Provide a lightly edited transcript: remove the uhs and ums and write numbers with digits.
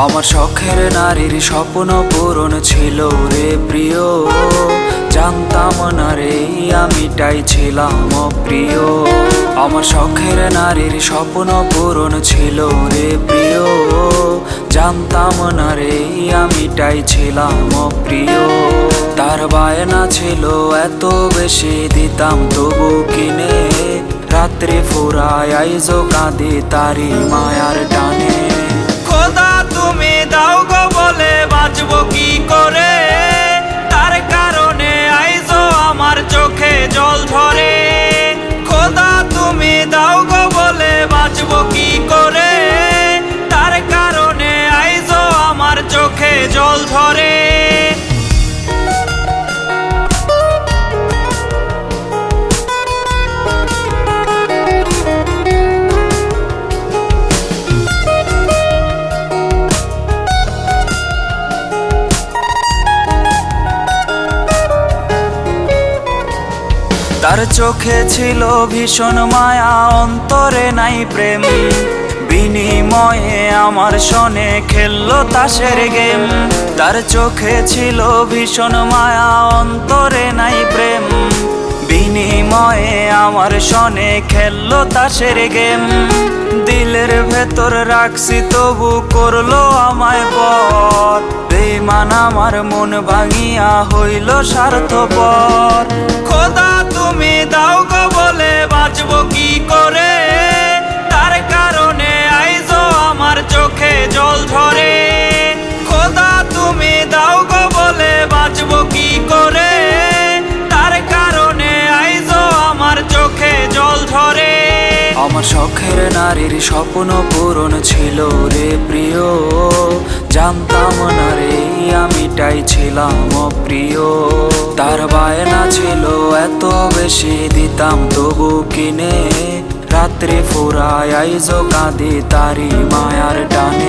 আমার শখের নারীর স্বপ্ন পূরণ ছিল রে প্রিয়, জানতাম না রে আমিটাই ছিলাম অপ্রিয়। আমার শখের নারীর স্বপ্ন পূরণ ছিল রে প্রিয়, জানতাম না রে আমিটাই ছিলাম অপ্রিয়। তার বায়না ছিল এত বেশি দিতাম তবু কিনে, রাত্রে ফুরায় আইজো কাঁদে তারি মায়ার টানে। খোদা তুমি দাও গো বলে বাঁচবো কি করে, তার কারণে আইজো আমার চোখে জল ঝরে। খোদা তুমি দাও গো বলে বাঁচবো কি করে, তার কারণে আইজো আমার চোখে জল ঝরে। তার চোখে ছিল ভীষণ মায়া, অন্তরে নাই প্রেম, বিনিময়ে আমার সনে খেললো তাসের গেম। তার চোখে ছিল ভীষণ মায়া, অন্তরে নাই প্রেম, বিনিময়ে আমার সনে খেললো তাসের গেম। দিলের ভেতর রাখছি তবু করলো আমায় পর, বেঈমান আমার মন ভাঙিয়া হইল স্বার্থপর। খোদা তুমি দাও গো বলে বাঁচবো কি করে, তার কারণে আইজো আমার চোখে জল ঝরে। খোদা তুমি দাও গো বলে বাঁচবো কি করে, তার কারণে আইজো আমার চোখে জল ঝরে। আমার শখের নারীর স্বপ্ন পূরণ ছিল রে প্রিয়, জানতাম না রে আমিটাই ছিলাম অপ্রিয়। তার বায়না ছিল এত বেশি দিতাম তবু কিনে, রাত্রে ফুরায় আইজো কাঁদে তারি মায়ার টানে।